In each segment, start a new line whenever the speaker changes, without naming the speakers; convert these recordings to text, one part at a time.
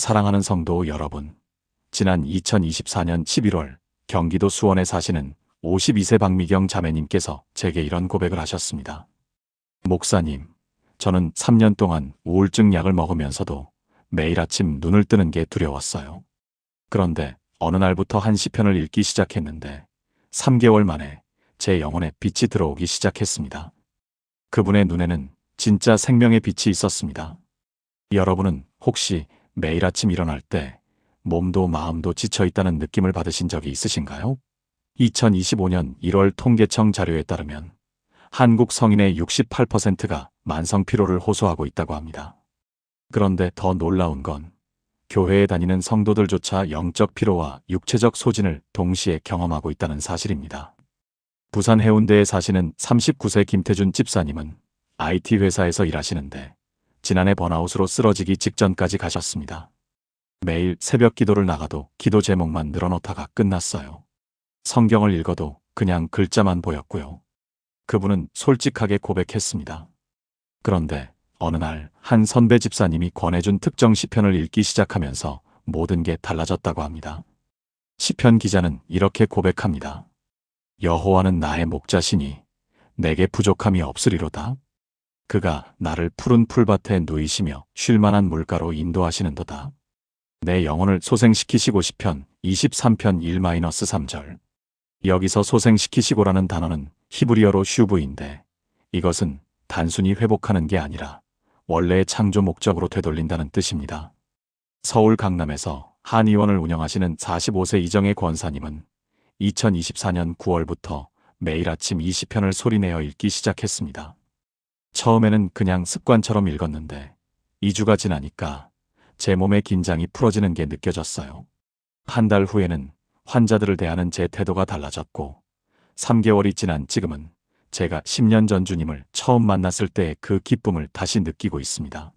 사랑하는 성도 여러분, 지난 2024년 11월 경기도 수원에 사시는 52세 박미경 자매님께서 제게 이런 고백을 하셨습니다. 목사님, 저는 3년 동안 우울증 약을 먹으면서도 매일 아침 눈을 뜨는 게 두려웠어요. 그런데 어느 날부터 한 시편을 읽기 시작했는데 3개월 만에 제 영혼에 빛이 들어오기 시작했습니다. 그분의 눈에는 진짜 생명의 빛이 있었습니다. 여러분은 혹시 매일 아침 일어날 때 몸도 마음도 지쳐있다는 느낌을 받으신 적이 있으신가요? 2025년 1월 통계청 자료에 따르면 한국 성인의 68%가 만성 피로를 호소하고 있다고 합니다. 그런데 더 놀라운 건 교회에 다니는 성도들조차 영적 피로와 육체적 소진을 동시에 경험하고 있다는 사실입니다. 부산 해운대에 사시는 39세 김태준 집사님은 IT 회사에서 일하시는데 지난해 번아웃으로 쓰러지기 직전까지 가셨습니다. 매일 새벽 기도를 나가도 기도 제목만 늘어놓다가 끝났어요. 성경을 읽어도 그냥 글자만 보였고요. 그분은 솔직하게 고백했습니다. 그런데 어느 날 한 선배 집사님이 권해준 특정 시편을 읽기 시작하면서 모든 게 달라졌다고 합니다. 시편 기자는 이렇게 고백합니다. 여호와는 나의 목자시니 내게 부족함이 없으리로다. 그가 나를 푸른 풀밭에 누이시며 쉴만한 물가로 인도하시는도다. 내 영혼을 소생시키시고 시편 23편 1-3절. 여기서 소생시키시고라는 단어는 히브리어로 슈브인데 이것은 단순히 회복하는 게 아니라 원래의 창조 목적으로 되돌린다는 뜻입니다. 서울 강남에서 한의원을 운영하시는 45세 이정혜 권사님은 2024년 9월부터 매일 아침 이 시편을 소리내어 읽기 시작했습니다. 처음에는 그냥 습관처럼 읽었는데 2주가 지나니까 제 몸의 긴장이 풀어지는 게 느껴졌어요. 한 달 후에는 환자들을 대하는 제 태도가 달라졌고 3개월이 지난 지금은 제가 10년 전 주님을 처음 만났을 때의 그 기쁨을 다시 느끼고 있습니다.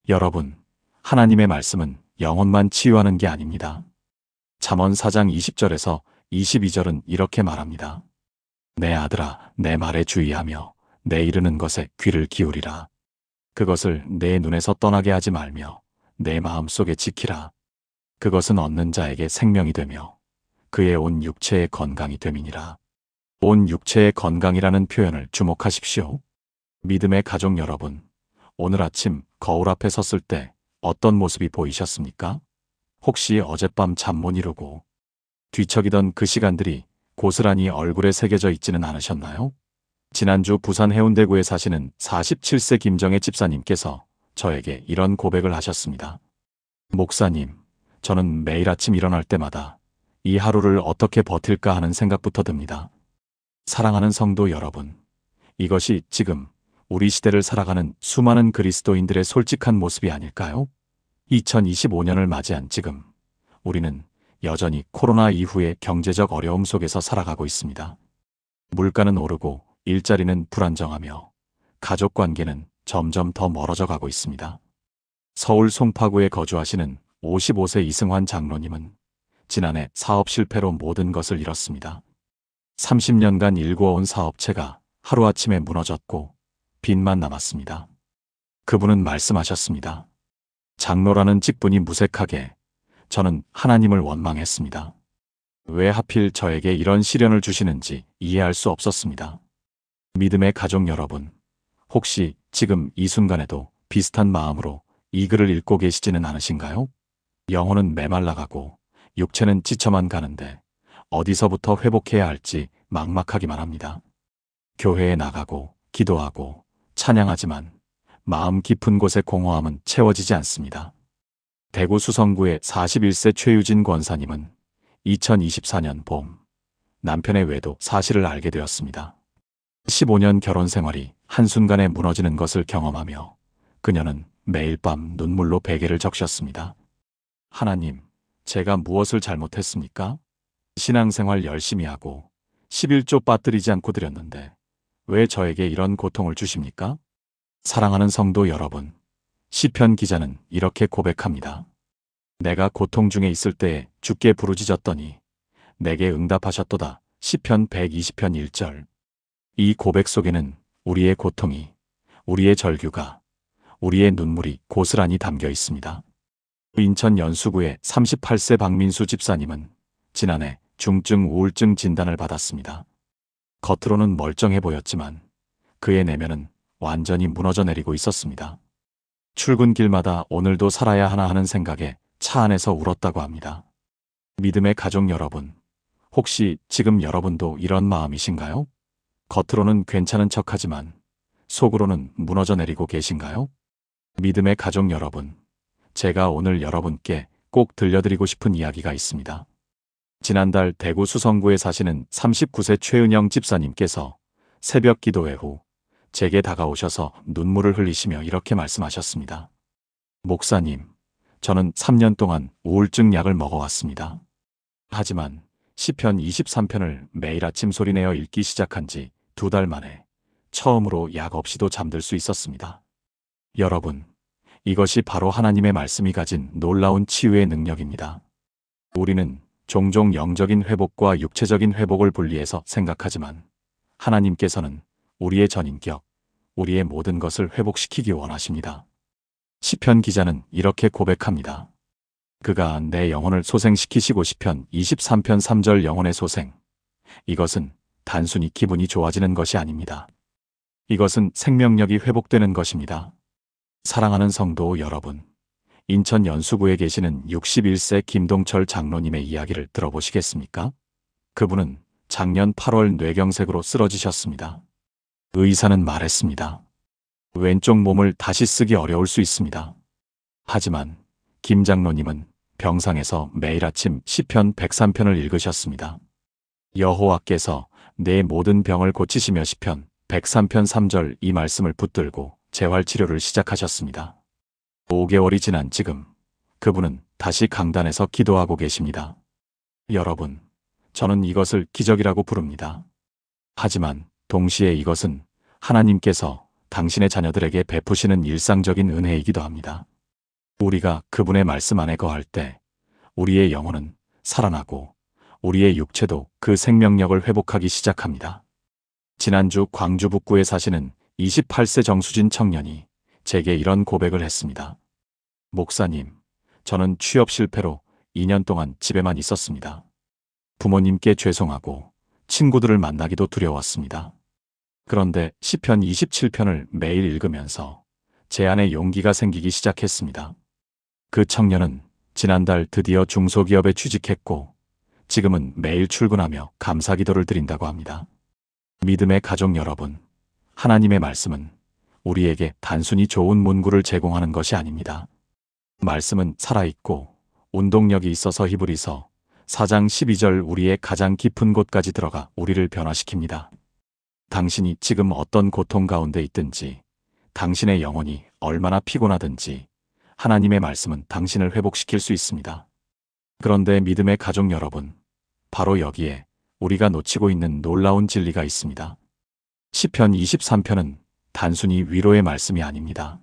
여러분, 하나님의 말씀은 영혼만 치유하는 게 아닙니다. 잠언 4장 20절에서 22절은 이렇게 말합니다. 내 아들아, 내 말에 주의하며 내 이르는 것에 귀를 기울이라. 그것을 내 눈에서 떠나게 하지 말며 내 마음속에 지키라. 그것은 얻는 자에게 생명이 되며 그의 온 육체의 건강이 됨이니라. 온 육체의 건강이라는 표현을 주목하십시오. 믿음의 가족 여러분, 오늘 아침 거울 앞에 섰을 때 어떤 모습이 보이셨습니까? 혹시 어젯밤 잠 못 이루고 뒤척이던 그 시간들이 고스란히 얼굴에 새겨져 있지는 않으셨나요? 지난주 부산 해운대구에 사시는 47세 김정혜 집사님께서 저에게 이런 고백을 하셨습니다. 목사님, 저는 매일 아침 일어날 때마다 이 하루를 어떻게 버틸까 하는 생각부터 듭니다. 사랑하는 성도 여러분, 이것이 지금 우리 시대를 살아가는 수많은 그리스도인들의 솔직한 모습이 아닐까요? 2025년을 맞이한 지금 우리는 여전히 코로나 이후의 경제적 어려움 속에서 살아가고 있습니다. 물가는 오르고 일자리는 불안정하며 가족 관계는 점점 더 멀어져 가고 있습니다. 서울 송파구에 거주하시는 55세 이승환 장로님은 지난해 사업 실패로 모든 것을 잃었습니다. 30년간 일구어온 사업체가 하루아침에 무너졌고 빚만 남았습니다. 그분은 말씀하셨습니다. 장로라는 직분이 무색하게 저는 하나님을 원망했습니다. 왜 하필 저에게 이런 시련을 주시는지 이해할 수 없었습니다. 믿음의 가족 여러분, 혹시 지금 이 순간에도 비슷한 마음으로 이 글을 읽고 계시지는 않으신가요? 영혼은 메말라가고 육체는 지쳐만 가는데 어디서부터 회복해야 할지 막막하기만 합니다. 교회에 나가고 기도하고 찬양하지만 마음 깊은 곳의 공허함은 채워지지 않습니다. 대구 수성구의 41세 최유진 권사님은 2024년 봄 남편의 외도 사실을 알게 되었습니다. 15년 결혼 생활이 한순간에 무너지는 것을 경험하며 그녀는 매일 밤 눈물로 베개를 적셨습니다. 하나님, 제가 무엇을 잘못했습니까? 신앙생활 열심히 하고 11조 빠뜨리지 않고 드렸는데 왜 저에게 이런 고통을 주십니까? 사랑하는 성도 여러분, 시편 기자는 이렇게 고백합니다. 내가 고통 중에 있을 때에 주께 부르짖었더니 내게 응답하셨도다. 시편 120편 1절. 이 고백 속에는 우리의 고통이, 우리의 절규가, 우리의 눈물이 고스란히 담겨 있습니다. 인천 연수구의 38세 박민수 집사님은 지난해 중증 우울증 진단을 받았습니다. 겉으로는 멀쩡해 보였지만 그의 내면은 완전히 무너져 내리고 있었습니다. 출근길마다 오늘도 살아야 하나 하는 생각에 차 안에서 울었다고 합니다. 믿음의 가족 여러분, 혹시 지금 여러분도 이런 마음이신가요? 겉으로는 괜찮은 척하지만 속으로는 무너져 내리고 계신가요? 믿음의 가족 여러분, 제가 오늘 여러분께 꼭 들려드리고 싶은 이야기가 있습니다. 지난달 대구 수성구에 사시는 39세 최은영 집사님께서 새벽 기도회 후 제게 다가오셔서 눈물을 흘리시며 이렇게 말씀하셨습니다. 목사님, 저는 3년 동안 우울증 약을 먹어왔습니다. 하지만 시편 23편을 매일 아침 소리내어 읽기 시작한 지 2달 만에 처음으로 약 없이도 잠들 수 있었습니다. 여러분, 이것이 바로 하나님의 말씀이 가진 놀라운 치유의 능력입니다. 우리는 종종 영적인 회복과 육체적인 회복을 분리해서 생각하지만 하나님께서는 우리의 전인격, 우리의 모든 것을 회복시키기 원하십니다. 시편 기자는 이렇게 고백합니다. 그가 내 영혼을 소생시키시고 시편 23편 3절 영혼의 소생. 이것은 단순히 기분이 좋아지는 것이 아닙니다. 이것은 생명력이 회복되는 것입니다. 사랑하는 성도 여러분, 인천 연수구에 계시는 61세 김동철 장로님의 이야기를 들어보시겠습니까? 그분은 작년 8월 뇌경색으로 쓰러지셨습니다. 의사는 말했습니다. 왼쪽 몸을 다시 쓰기 어려울 수 있습니다. 하지만 김 장로님은 병상에서 매일 아침 시편 103편을 읽으셨습니다. 여호와께서 내 모든 병을 고치시며 시편 103편 3절 이 말씀을 붙들고 재활치료를 시작하셨습니다. 5개월이 지난 지금 그분은 다시 강단에서 기도하고 계십니다. 여러분, 저는 이것을 기적이라고 부릅니다. 하지만 동시에 이것은 하나님께서 당신의 자녀들에게 베푸시는 일상적인 은혜이기도 합니다. 우리가 그분의 말씀 안에 거할 때 우리의 영혼은 살아나고 우리의 육체도 그 생명력을 회복하기 시작합니다. 지난주 광주 북구에 사시는 28세 정수진 청년이 제게 이런 고백을 했습니다. 목사님, 저는 취업 실패로 2년 동안 집에만 있었습니다. 부모님께 죄송하고 친구들을 만나기도 두려웠습니다. 그런데 시편 27편을 매일 읽으면서 제 안에 용기가 생기기 시작했습니다. 그 청년은 지난달 드디어 중소기업에 취직했고 지금은 매일 출근하며 감사기도를 드린다고 합니다. 믿음의 가족 여러분, 하나님의 말씀은 우리에게 단순히 좋은 문구를 제공하는 것이 아닙니다. 말씀은 살아있고 운동력이 있어서 히브리서 4장 12절 우리의 가장 깊은 곳까지 들어가 우리를 변화시킵니다. 당신이 지금 어떤 고통 가운데 있든지, 당신의 영혼이 얼마나 피곤하든지 하나님의 말씀은 당신을 회복시킬 수 있습니다. 그런데 믿음의 가족 여러분, 바로 여기에 우리가 놓치고 있는 놀라운 진리가 있습니다. 시편 23편은 단순히 위로의 말씀이 아닙니다.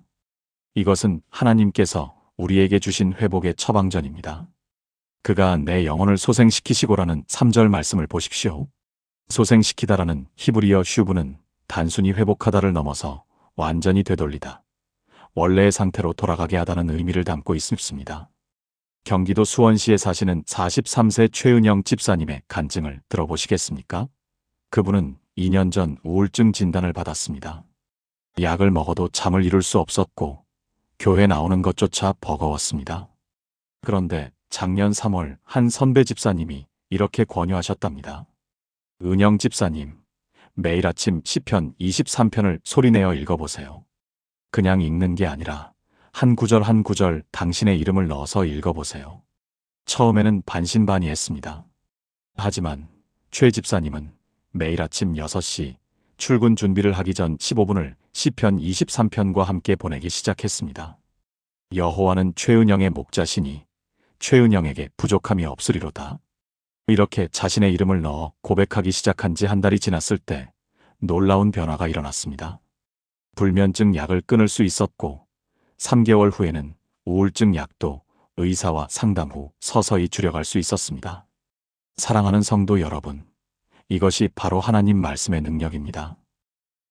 이것은 하나님께서 우리에게 주신 회복의 처방전입니다. 그가 내 영혼을 소생시키시고라는 3절 말씀을 보십시오. 소생시키다라는 히브리어 슈브는 단순히 회복하다를 넘어서 완전히 되돌리다, 원래의 상태로 돌아가게 하다는 의미를 담고 있습니다. 경기도 수원시에 사시는 43세 최은영 집사님의 간증을 들어보시겠습니까? 그분은 2년 전 우울증 진단을 받았습니다. 약을 먹어도 잠을 이룰 수 없었고 교회 나오는 것조차 버거웠습니다. 그런데 작년 3월 한 선배 집사님이 이렇게 권유하셨답니다. 은영 집사님, 매일 아침 시편 23편을 소리내어 읽어보세요. 그냥 읽는 게 아니라 한 구절 한 구절 당신의 이름을 넣어서 읽어보세요. 처음에는 반신반의했습니다. 하지만 최 집사님은 매일 아침 6시 출근 준비를 하기 전 15분을 시편 23편과 함께 보내기 시작했습니다. 여호와는 최은영의 목자시니 최은영에게 부족함이 없으리로다. 이렇게 자신의 이름을 넣어 고백하기 시작한 지 한 달이 지났을 때 놀라운 변화가 일어났습니다. 불면증 약을 끊을 수 있었고 3개월 후에는 우울증 약도 의사와 상담 후 서서히 줄여갈 수 있었습니다. 사랑하는 성도 여러분, 이것이 바로 하나님 말씀의 능력입니다.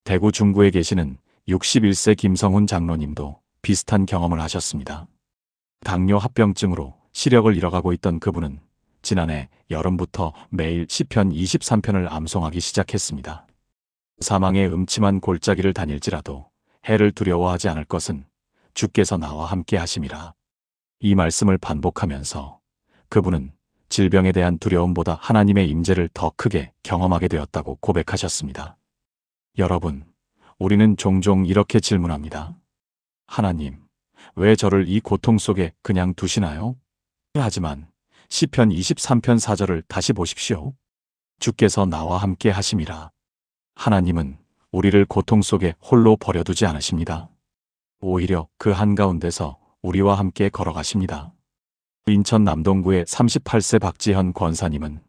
대구 중구에 계시는 61세 김성훈 장로님도 비슷한 경험을 하셨습니다. 당뇨 합병증으로 시력을 잃어가고 있던 그분은 지난해 여름부터 매일 시편 23편을 암송하기 시작했습니다. 사망의 음침한 골짜기를 다닐지라도 해를 두려워하지 않을 것은 주께서 나와 함께 하심이라. 이 말씀을 반복하면서 그분은 질병에 대한 두려움보다 하나님의 임재를 더 크게 경험하게 되었다고 고백하셨습니다. 여러분, 우리는 종종 이렇게 질문합니다. 하나님, 왜 저를 이 고통 속에 그냥 두시나요? 하지만 시편 23편 4절을 다시 보십시오. 주께서 나와 함께 하심이라. 하나님은 우리를 고통 속에 홀로 버려두지 않으십니다. 오히려 그 한가운데서 우리와 함께 걸어가십니다. 인천 남동구의 38세 박지현 권사님은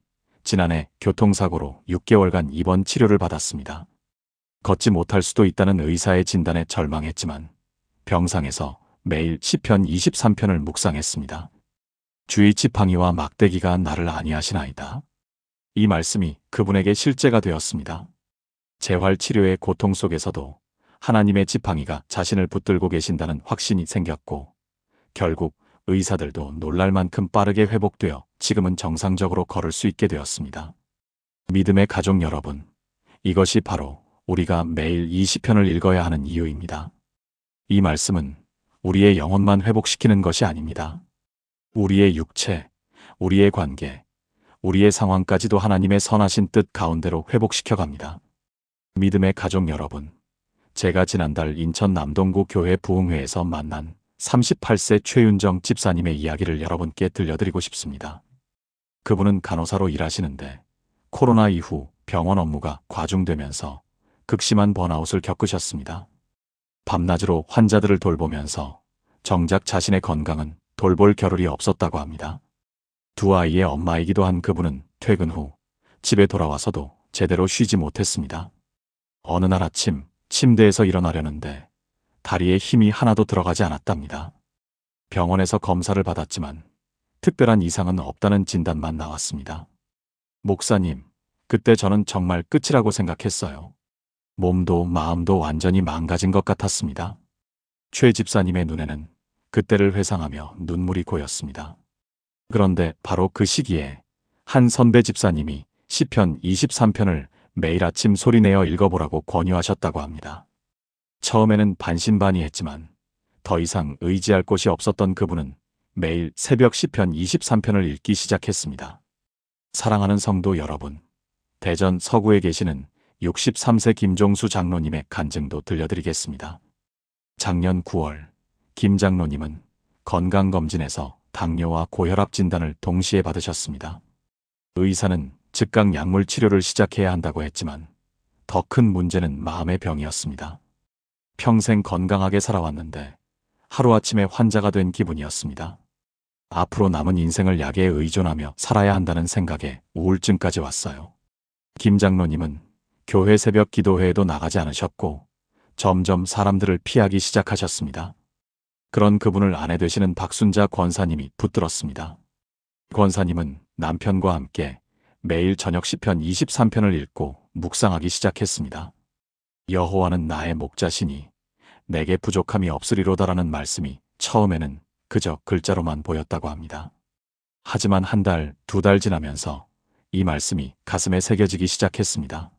지난해 교통사고로 6개월간 입원 치료를 받았습니다. 걷지 못할 수도 있다는 의사의 진단에 절망했지만 병상에서 매일 시편 23편을 묵상했습니다. 주의 지팡이와 막대기가 나를 안위하시나이다. 이 말씀이 그분에게 실제가 되었습니다. 재활치료의 고통 속에서도 하나님의 지팡이가 자신을 붙들고 계신다는 확신이 생겼고 결국 의사들도 놀랄 만큼 빠르게 회복되어 지금은 정상적으로 걸을 수 있게 되었습니다. 믿음의 가족 여러분, 이것이 바로 우리가 매일 이 시편을 읽어야 하는 이유입니다. 이 말씀은 우리의 영혼만 회복시키는 것이 아닙니다. 우리의 육체, 우리의 관계, 우리의 상황까지도 하나님의 선하신 뜻 가운데로 회복시켜 갑니다. 믿음의 가족 여러분, 제가 지난달 인천 남동구 교회 부흥회에서 만난 38세 최윤정 집사님의 이야기를 여러분께 들려드리고 싶습니다. 그분은 간호사로 일하시는데 코로나 이후 병원 업무가 과중되면서 극심한 번아웃을 겪으셨습니다. 밤낮으로 환자들을 돌보면서 정작 자신의 건강은 돌볼 겨를이 없었다고 합니다. 두 아이의 엄마이기도 한 그분은 퇴근 후 집에 돌아와서도 제대로 쉬지 못했습니다. 어느 날 아침 침대에서 일어나려는데 다리에 힘이 하나도 들어가지 않았답니다. 병원에서 검사를 받았지만 특별한 이상은 없다는 진단만 나왔습니다. 목사님, 그때 저는 정말 끝이라고 생각했어요. 몸도 마음도 완전히 망가진 것 같았습니다. 최 집사님의 눈에는 그때를 회상하며 눈물이 고였습니다. 그런데 바로 그 시기에 한 선배 집사님이 시편 23편을 매일 아침 소리내어 읽어보라고 권유하셨다고 합니다. 처음에는 반신반의했지만 더 이상 의지할 곳이 없었던 그분은 매일 새벽 시편 23편을 읽기 시작했습니다. 사랑하는 성도 여러분, 대전 서구에 계시는 63세 김종수 장로님의 간증도 들려드리겠습니다. 작년 9월 김 장로님은 건강검진에서 당뇨와 고혈압 진단을 동시에 받으셨습니다. 의사는 즉각 약물 치료를 시작해야 한다고 했지만 더 큰 문제는 마음의 병이었습니다. 평생 건강하게 살아왔는데 하루아침에 환자가 된 기분이었습니다. 앞으로 남은 인생을 약에 의존하며 살아야 한다는 생각에 우울증까지 왔어요. 김 장로님은 교회 새벽 기도회에도 나가지 않으셨고 점점 사람들을 피하기 시작하셨습니다. 그런 그분을 아내 되시는 박순자 권사님이 붙들었습니다. 권사님은 남편과 함께 매일 저녁 시편 23편을 읽고 묵상하기 시작했습니다. 여호와는 나의 목자시니 내게 부족함이 없으리로다라는 말씀이 처음에는 그저 글자로만 보였다고 합니다. 하지만 한 달, 두 달 지나면서 이 말씀이 가슴에 새겨지기 시작했습니다.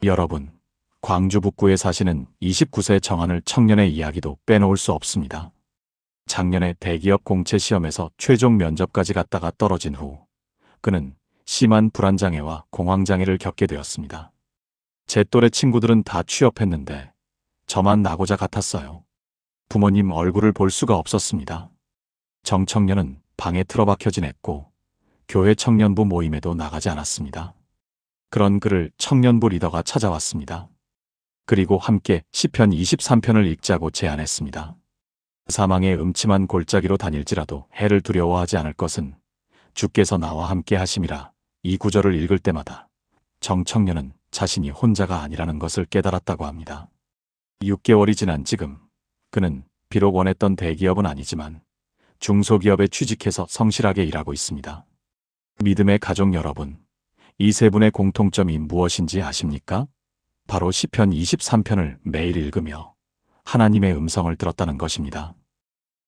여러분, 광주 북구에 사시는 29세 정한을 청년의 이야기도 빼놓을 수 없습니다. 작년에 대기업 공채 시험에서 최종 면접까지 갔다가 떨어진 후 그는 심한 불안장애와 공황장애를 겪게 되었습니다. 제 또래 친구들은 다 취업했는데 저만 나고자 같았어요. 부모님 얼굴을 볼 수가 없었습니다. 정청년은 방에 틀어박혀 지냈고 교회 청년부 모임에도 나가지 않았습니다. 그런 그를 청년부 리더가 찾아왔습니다. 그리고 함께 시편 23편을 읽자고 제안했습니다. 사망의 음침한 골짜기로 다닐지라도 해를 두려워하지 않을 것은 주께서 나와 함께 하심이라. 이 구절을 읽을 때마다 정청년은 자신이 혼자가 아니라는 것을 깨달았다고 합니다. 6개월이 지난 지금 그는 비록 원했던 대기업은 아니지만 중소기업에 취직해서 성실하게 일하고 있습니다. 믿음의 가족 여러분, 이 세 분의 공통점이 무엇인지 아십니까? 바로 시편 23편을 매일 읽으며 하나님의 음성을 들었다는 것입니다.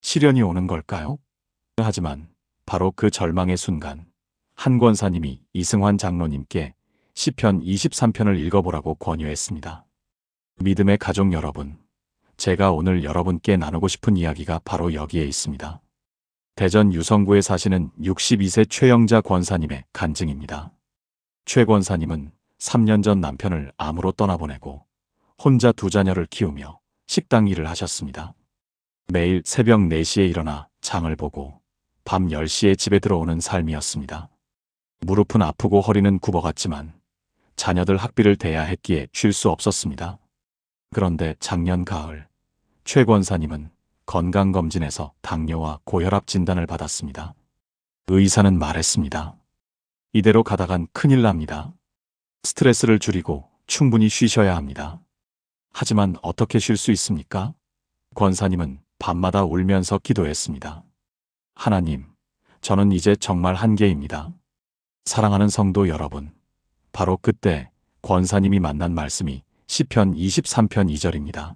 시련이 오는 걸까요? 하지만 바로 그 절망의 순간 한 권사님이 이승환 장로님께 시편 23편을 읽어보라고 권유했습니다. 믿음의 가족 여러분, 제가 오늘 여러분께 나누고 싶은 이야기가 바로 여기에 있습니다. 대전 유성구에 사시는 62세 최영자 권사님의 간증입니다. 최 권사님은 3년 전 남편을 암으로 떠나보내고 혼자 두 자녀를 키우며 식당 일을 하셨습니다. 매일 새벽 4시에 일어나 장을 보고 밤 10시에 집에 들어오는 삶이었습니다. 무릎은 아프고 허리는 굽어갔지만 자녀들 학비를 대야 했기에 쉴 수 없었습니다. 그런데 작년 가을 최 권사님은 건강검진에서 당뇨와 고혈압 진단을 받았습니다. 의사는 말했습니다. 이대로 가다간 큰일 납니다. 스트레스를 줄이고 충분히 쉬셔야 합니다. 하지만 어떻게 쉴 수 있습니까? 권사님은 밤마다 울면서 기도했습니다. 하나님, 저는 이제 정말 한계입니다. 사랑하는 성도 여러분, 바로 그때 권사님이 만난 말씀이 시편 23편 2절입니다.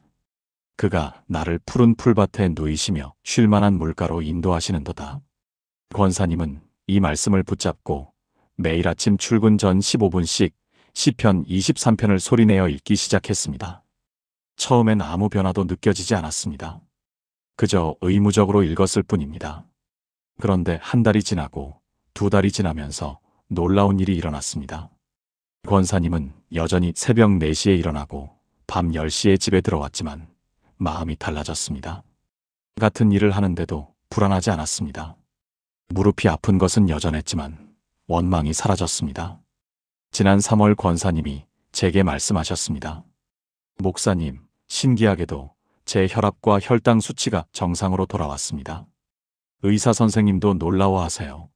그가 나를 푸른 풀밭에 누이시며 쉴만한 물가로 인도하시는도다. 권사님은 이 말씀을 붙잡고 매일 아침 출근 전 15분씩 시편 23편을 소리내어 읽기 시작했습니다. 처음엔 아무 변화도 느껴지지 않았습니다. 그저 의무적으로 읽었을 뿐입니다. 그런데 한 달이 지나고 두 달이 지나면서 놀라운 일이 일어났습니다. 권사님은 여전히 새벽 4시에 일어나고 밤 10시에 집에 들어왔지만 마음이 달라졌습니다. 같은 일을 하는데도 불안하지 않았습니다. 무릎이 아픈 것은 여전했지만 원망이 사라졌습니다. 지난 3월 권사님이 제게 말씀하셨습니다. 목사님, 신기하게도 제 혈압과 혈당 수치가 정상으로 돌아왔습니다. 의사 선생님도 놀라워하세요.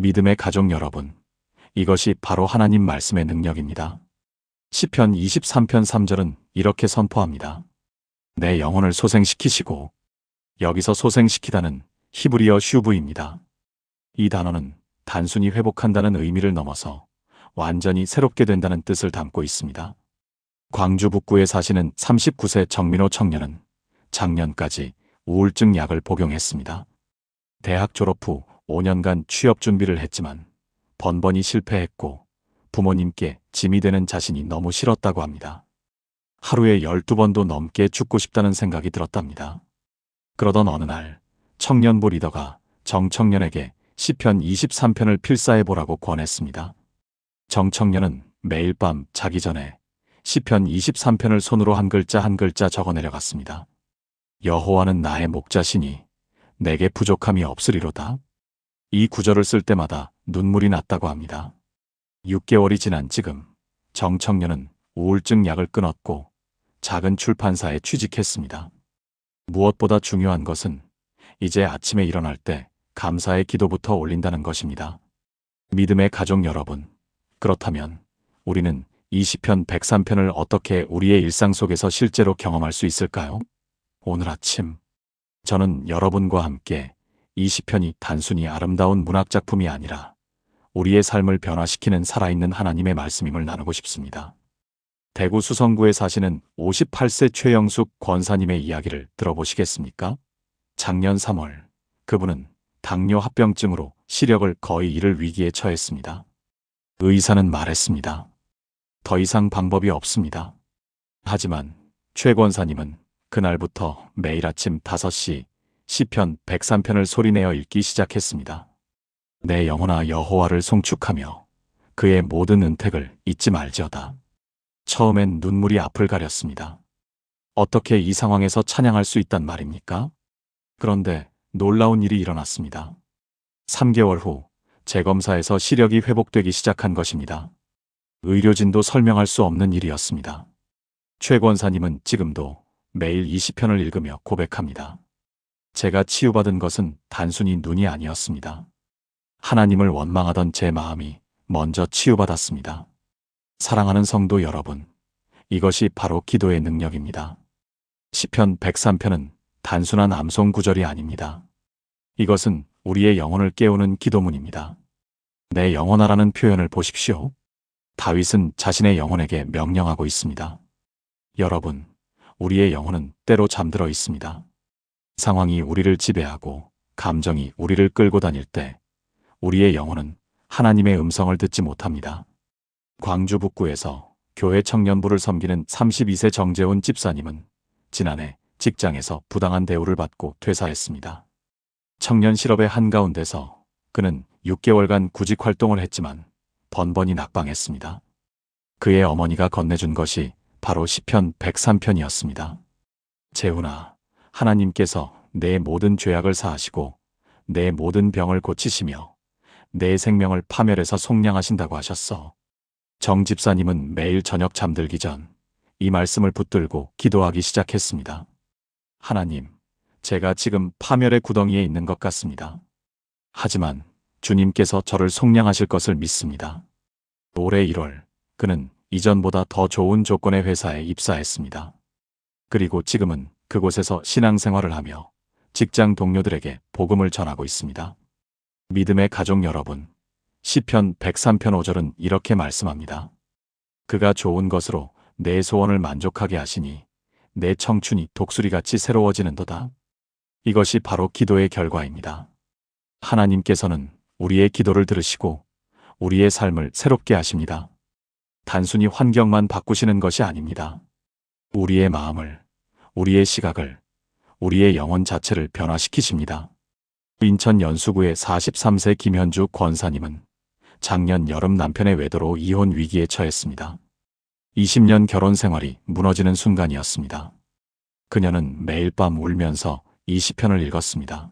믿음의 가족 여러분, 이것이 바로 하나님 말씀의 능력입니다. 시편 23편 3절은 이렇게 선포합니다. 내 영혼을 소생시키시고, 여기서 소생시키다는 히브리어 슈브입니다. 이 단어는 단순히 회복한다는 의미를 넘어서 완전히 새롭게 된다는 뜻을 담고 있습니다. 광주 북구에 사시는 39세 정민호 청년은 작년까지 우울증 약을 복용했습니다. 대학 졸업 후 5년간 취업 준비를 했지만 번번이 실패했고 부모님께 짐이 되는 자신이 너무 싫었다고 합니다. 하루에 12번도 넘게 죽고 싶다는 생각이 들었답니다. 그러던 어느 날 청년부 리더가 정청년에게 시편 23편을 필사해보라고 권했습니다. 정청년은 매일 밤 자기 전에 시편 23편을 손으로 한 글자 한 글자 적어내려갔습니다. 여호와는 나의 목자시니 내게 부족함이 없으리로다. 이 구절을 쓸 때마다 눈물이 났다고 합니다. 6개월이 지난 지금 정청년은 우울증 약을 끊었고 작은 출판사에 취직했습니다. 무엇보다 중요한 것은 이제 아침에 일어날 때 감사의 기도부터 올린다는 것입니다. 믿음의 가족 여러분, 그렇다면 우리는 이 시편 103편을 어떻게 우리의 일상 속에서 실제로 경험할 수 있을까요? 오늘 아침 저는 여러분과 함께 이 시편이 단순히 아름다운 문학작품이 아니라 우리의 삶을 변화시키는 살아있는 하나님의 말씀임을 나누고 싶습니다. 대구 수성구에 사시는 58세 최영숙 권사님의 이야기를 들어보시겠습니까? 작년 3월 그분은 당뇨 합병증으로 시력을 거의 잃을 위기에 처했습니다. 의사는 말했습니다. 더 이상 방법이 없습니다. 하지만 최 권사님은 그날부터 매일 아침 5시 시편 103편을 소리내어 읽기 시작했습니다. 내 영혼아 여호와를 송축하며 그의 모든 은택을 잊지 말지어다. 처음엔 눈물이 앞을 가렸습니다. 어떻게 이 상황에서 찬양할 수 있단 말입니까? 그런데 놀라운 일이 일어났습니다. 3개월 후 재검사에서 시력이 회복되기 시작한 것입니다. 의료진도 설명할 수 없는 일이었습니다. 최 권사님은 지금도 매일 이 시편을 읽으며 고백합니다. 제가 치유받은 것은 단순히 눈이 아니었습니다. 하나님을 원망하던 제 마음이 먼저 치유받았습니다. 사랑하는 성도 여러분, 이것이 바로 기도의 능력입니다. 시편 103편은 단순한 암송 구절이 아닙니다. 이것은 우리의 영혼을 깨우는 기도문입니다. 내 영혼아라는 표현을 보십시오. 다윗은 자신의 영혼에게 명령하고 있습니다. 여러분, 우리의 영혼은 때로 잠들어 있습니다. 상황이 우리를 지배하고 감정이 우리를 끌고 다닐 때 우리의 영혼은 하나님의 음성을 듣지 못합니다. 광주 북구에서 교회 청년부를 섬기는 32세 정재훈 집사님은 지난해 직장에서 부당한 대우를 받고 퇴사했습니다. 청년 실업의 한가운데서 그는 6개월간 구직 활동을 했지만 번번이 낙방했습니다. 그의 어머니가 건네준 것이 바로 시편 103편이었습니다. 재훈아, 하나님께서 내 모든 죄악을 사하시고 내 모든 병을 고치시며 내 생명을 파멸해서 속량하신다고 하셨어. 정 집사님은 매일 저녁 잠들기 전 이 말씀을 붙들고 기도하기 시작했습니다. 하나님, 제가 지금 파멸의 구덩이에 있는 것 같습니다. 하지만 주님께서 저를 속량하실 것을 믿습니다. 올해 1월, 그는 이전보다 더 좋은 조건의 회사에 입사했습니다. 그리고 지금은 그곳에서 신앙생활을 하며 직장 동료들에게 복음을 전하고 있습니다. 믿음의 가족 여러분, 시편 103편 5절은 이렇게 말씀합니다. 그가 좋은 것으로 내 소원을 만족하게 하시니 내 청춘이 독수리같이 새로워지는도다. 이것이 바로 기도의 결과입니다. 하나님께서는 우리의 기도를 들으시고 우리의 삶을 새롭게 하십니다. 단순히 환경만 바꾸시는 것이 아닙니다. 우리의 마음을, 우리의 시각을, 우리의 영혼 자체를 변화시키십니다. 인천 연수구의 43세 김현주 권사님은 작년 여름 남편의 외도로 이혼 위기에 처했습니다. 20년 결혼 생활이 무너지는 순간이었습니다. 그녀는 매일 밤 울면서 이 시편을 읽었습니다.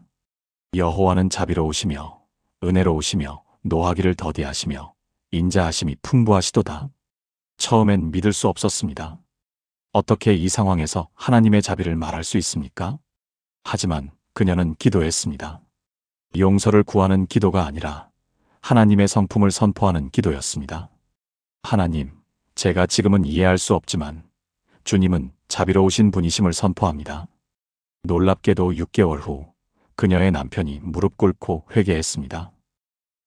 여호와는 자비로우시며 은혜로우시며 노하기를 더디하시며 인자하심이 풍부하시도다. 처음엔 믿을 수 없었습니다. 어떻게 이 상황에서 하나님의 자비를 말할 수 있습니까? 하지만 그녀는 기도했습니다. 용서를 구하는 기도가 아니라 하나님의 성품을 선포하는 기도였습니다. 하나님, 제가 지금은 이해할 수 없지만 주님은 자비로우신 분이심을 선포합니다. 놀랍게도 6개월 후 그녀의 남편이 무릎 꿇고 회개했습니다.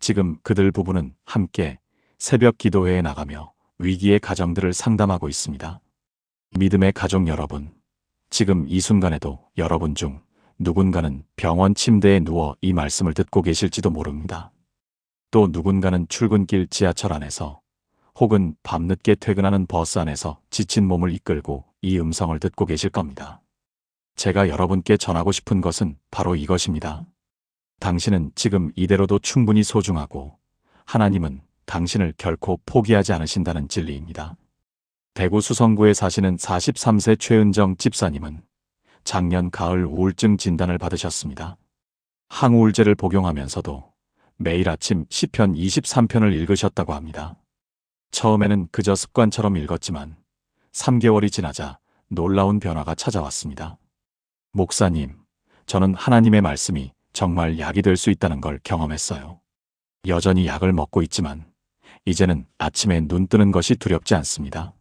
지금 그들 부부는 함께 새벽 기도회에 나가며 위기의 가정들을 상담하고 있습니다. 믿음의 가족 여러분, 지금 이 순간에도 여러분 중 누군가는 병원 침대에 누워 이 말씀을 듣고 계실지도 모릅니다. 또 누군가는 출근길 지하철 안에서 혹은 밤늦게 퇴근하는 버스 안에서 지친 몸을 이끌고 이 음성을 듣고 계실 겁니다. 제가 여러분께 전하고 싶은 것은 바로 이것입니다. 당신은 지금 이대로도 충분히 소중하고 하나님은 당신을 결코 포기하지 않으신다는 진리입니다. 대구 수성구에 사시는 43세 최은정 집사님은 작년 가을 우울증 진단을 받으셨습니다. 항우울제를 복용하면서도 매일 아침 시편 23편을 읽으셨다고 합니다. 처음에는 그저 습관처럼 읽었지만 3개월이 지나자 놀라운 변화가 찾아왔습니다. 목사님, 저는 하나님의 말씀이 정말 약이 될 수 있다는 걸 경험했어요. 여전히 약을 먹고 있지만 이제는 아침에 눈 뜨는 것이 두렵지 않습니다.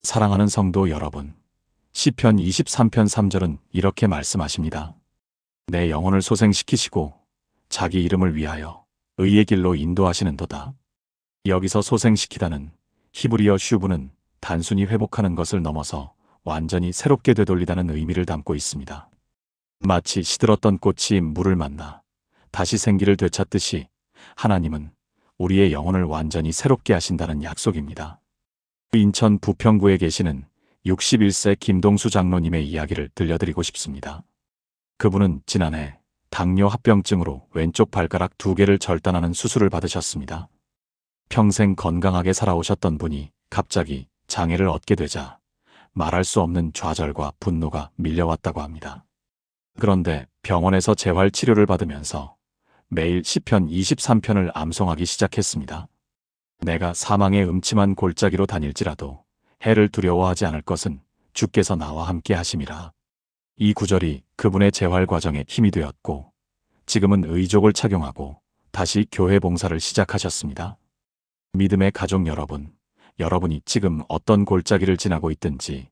사랑하는 성도 여러분, 시편 23편 3절은 이렇게 말씀하십니다. 내 영혼을 소생시키시고 자기 이름을 위하여 의의 길로 인도하시는도다. 여기서 소생시키다는 히브리어 슈브는 단순히 회복하는 것을 넘어서 완전히 새롭게 되돌리다는 의미를 담고 있습니다. 마치 시들었던 꽃이 물을 만나 다시 생기를 되찾듯이 하나님은 우리의 영혼을 완전히 새롭게 하신다는 약속입니다. 인천 부평구에 계시는 61세 김동수 장로님의 이야기를 들려드리고 싶습니다. 그분은 지난해 당뇨 합병증으로 왼쪽 발가락 2개를 절단하는 수술을 받으셨습니다. 평생 건강하게 살아오셨던 분이 갑자기 장애를 얻게 되자 말할 수 없는 좌절과 분노가 밀려왔다고 합니다. 그런데 병원에서 재활 치료를 받으면서 매일 시편 23편을 암송하기 시작했습니다. 내가 사망의 음침한 골짜기로 다닐지라도 해를 두려워하지 않을 것은 주께서 나와 함께 하심이라. 이 구절이 그분의 재활 과정에 힘이 되었고 지금은 의족을 착용하고 다시 교회 봉사를 시작하셨습니다. 믿음의 가족 여러분, 여러분이 지금 어떤 골짜기를 지나고 있든지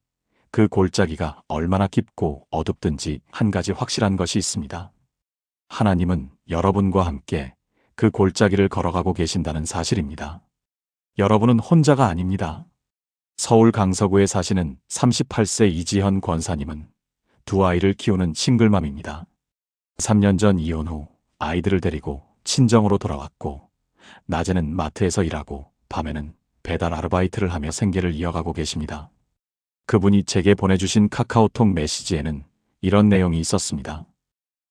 그 골짜기가 얼마나 깊고 어둡든지 한 가지 확실한 것이 있습니다. 하나님은 여러분과 함께 그 골짜기를 걸어가고 계신다는 사실입니다. 여러분은 혼자가 아닙니다. 서울 강서구에 사시는 38세 이지현 권사님은 2 아이를 키우는 싱글맘입니다. 3년 전 이혼 후 아이들을 데리고 친정으로 돌아왔고, 낮에는 마트에서 일하고 밤에는 배달 아르바이트를 하며 생계를 이어가고 계십니다. 그분이 제게 보내주신 카카오톡 메시지에는 이런 내용이 있었습니다.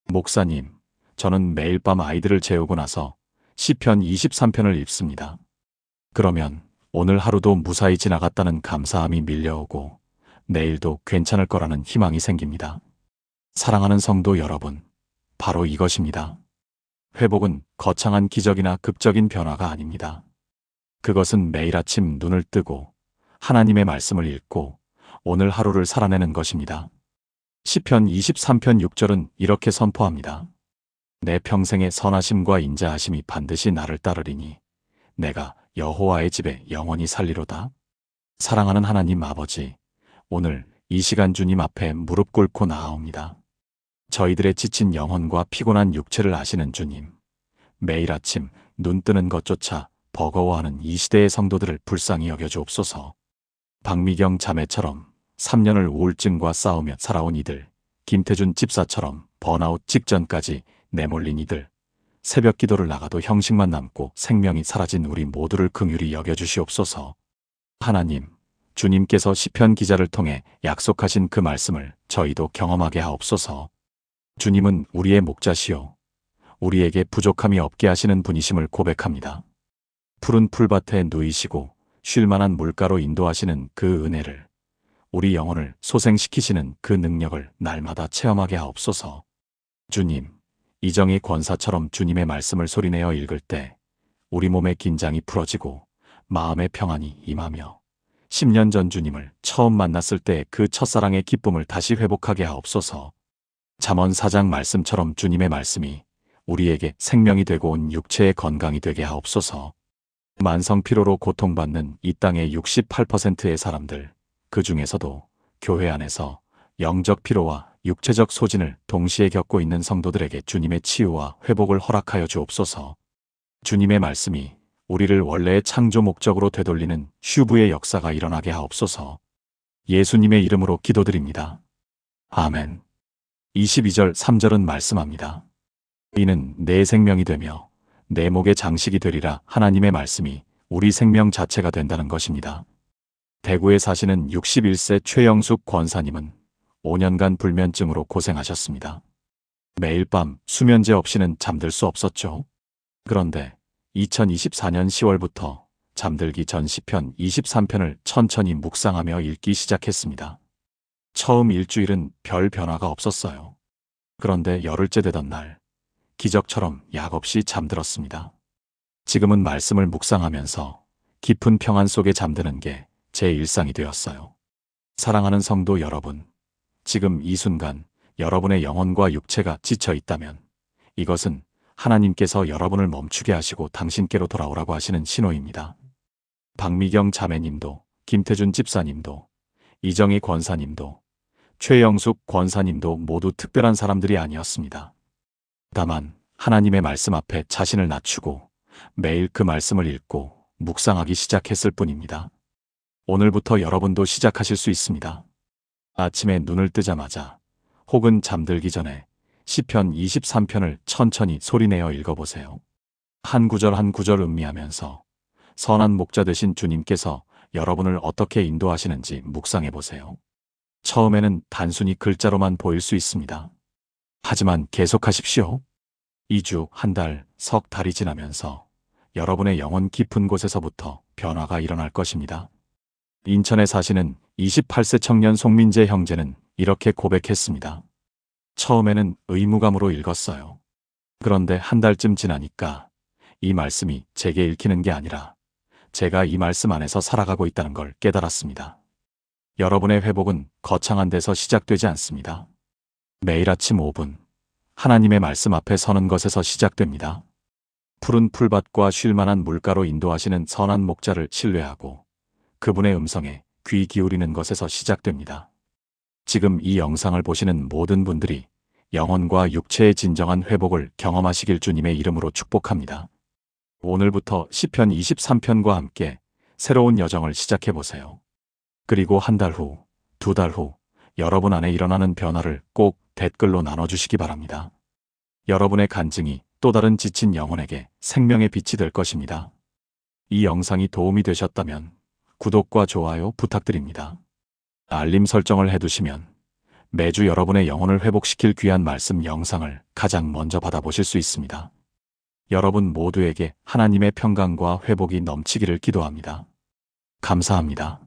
목사님, 저는 매일 밤 아이들을 재우고 나서 시편 23편을 읽습니다. 그러면 오늘 하루도 무사히 지나갔다는 감사함이 밀려오고 내일도 괜찮을 거라는 희망이 생깁니다. 사랑하는 성도 여러분, 바로 이것입니다. 회복은 거창한 기적이나 극적인 변화가 아닙니다. 그것은 매일 아침 눈을 뜨고 하나님의 말씀을 읽고 오늘 하루를 살아내는 것입니다. 시편 23편 6절은 이렇게 선포합니다. 내 평생의 선하심과 인자하심이 반드시 나를 따르리니 내가 여호와의 집에 영원히 살리로다. 사랑하는 하나님 아버지, 오늘 이 시간 주님 앞에 무릎 꿇고 나아옵니다. 저희들의 지친 영혼과 피곤한 육체를 아시는 주님, 매일 아침 눈 뜨는 것조차 버거워하는 이 시대의 성도들을 불쌍히 여겨주옵소서. 박미경 자매처럼 3년을 우울증과 싸우며 살아온 이들, 김태준 집사처럼 번아웃 직전까지 내몰린 이들, 새벽 기도를 나가도 형식만 남고 생명이 사라진 우리 모두를 긍휼히 여겨주시옵소서. 하나님, 주님께서 시편 기자를 통해 약속하신 그 말씀을 저희도 경험하게 하옵소서. 주님은 우리의 목자시요 우리에게 부족함이 없게 하시는 분이심을 고백합니다. 푸른 풀밭에 누이시고 쉴만한 물가로 인도하시는 그 은혜를, 우리 영혼을 소생시키시는 그 능력을 날마다 체험하게 하옵소서. 주님, 이정희 권사처럼 주님의 말씀을 소리내어 읽을 때 우리 몸의 긴장이 풀어지고 마음의 평안이 임하며 10년 전 주님을 처음 만났을 때 그 첫사랑의 기쁨을 다시 회복하게 하옵소서. 잠언 4장 말씀처럼 주님의 말씀이 우리에게 생명이 되고 온 육체의 건강이 되게 하옵소서. 만성 피로로 고통받는 이 땅의 68%의 사람들, 그 중에서도 교회 안에서 영적 피로와 육체적 소진을 동시에 겪고 있는 성도들에게 주님의 치유와 회복을 허락하여 주옵소서. 주님의 말씀이 우리를 원래의 창조 목적으로 되돌리는 슈브의 역사가 일어나게 하옵소서. 예수님의 이름으로 기도드립니다. 아멘. 22절 3절은 말씀합니다. 이는 내 생명이 되며 내 목의 장식이 되리라. 하나님의 말씀이 우리 생명 자체가 된다는 것입니다. 대구에 사시는 61세 최영숙 권사님은 5년간 불면증으로 고생하셨습니다. 매일 밤 수면제 없이는 잠들 수 없었죠. 그런데 2024년 10월부터 잠들기 전 시편 23편을 천천히 묵상하며 읽기 시작했습니다. 처음 일주일은 별 변화가 없었어요. 그런데 열흘째 되던 날, 기적처럼 약 없이 잠들었습니다. 지금은 말씀을 묵상하면서 깊은 평안 속에 잠드는 게 제 일상이 되었어요. 사랑하는 성도 여러분, 지금 이 순간 여러분의 영혼과 육체가 지쳐 있다면 이것은 하나님께서 여러분을 멈추게 하시고 당신께로 돌아오라고 하시는 신호입니다. 박미경 자매님도, 김태준 집사님도, 이정희 권사님도, 최영숙 권사님도 모두 특별한 사람들이 아니었습니다. 다만 하나님의 말씀 앞에 자신을 낮추고 매일 그 말씀을 읽고 묵상하기 시작했을 뿐입니다. 오늘부터 여러분도 시작하실 수 있습니다. 아침에 눈을 뜨자마자 혹은 잠들기 전에 시편 23편을 천천히 소리내어 읽어보세요. 한 구절 한 구절 음미하면서 선한 목자 되신 주님께서 여러분을 어떻게 인도하시는지 묵상해보세요. 처음에는 단순히 글자로만 보일 수 있습니다. 하지만 계속하십시오. 2주, 한 달, 석 달이 지나면서 여러분의 영혼 깊은 곳에서부터 변화가 일어날 것입니다. 인천에 사시는 28세 청년 송민재 형제는 이렇게 고백했습니다. 처음에는 의무감으로 읽었어요. 그런데 한 달쯤 지나니까 이 말씀이 제게 읽히는 게 아니라 제가 이 말씀 안에서 살아가고 있다는 걸 깨달았습니다. 여러분의 회복은 거창한 데서 시작되지 않습니다. 매일 아침 5분, 하나님의 말씀 앞에 서는 것에서 시작됩니다. 푸른 풀밭과 쉴만한 물가로 인도하시는 선한 목자를 신뢰하고 그분의 음성에 귀 기울이는 것에서 시작됩니다. 지금 이 영상을 보시는 모든 분들이 영혼과 육체의 진정한 회복을 경험하시길 주님의 이름으로 축복합니다. 오늘부터 시편 23편과 함께 새로운 여정을 시작해보세요. 그리고 한 달 후, 두 달 후 여러분 안에 일어나는 변화를 꼭 댓글로 나눠주시기 바랍니다. 여러분의 간증이 또 다른 지친 영혼에게 생명의 빛이 될 것입니다. 이 영상이 도움이 되셨다면 구독과 좋아요 부탁드립니다. 알림 설정을 해두시면 매주 여러분의 영혼을 회복시킬 귀한 말씀 영상을 가장 먼저 받아보실 수 있습니다. 여러분 모두에게 하나님의 평강과 회복이 넘치기를 기도합니다. 감사합니다.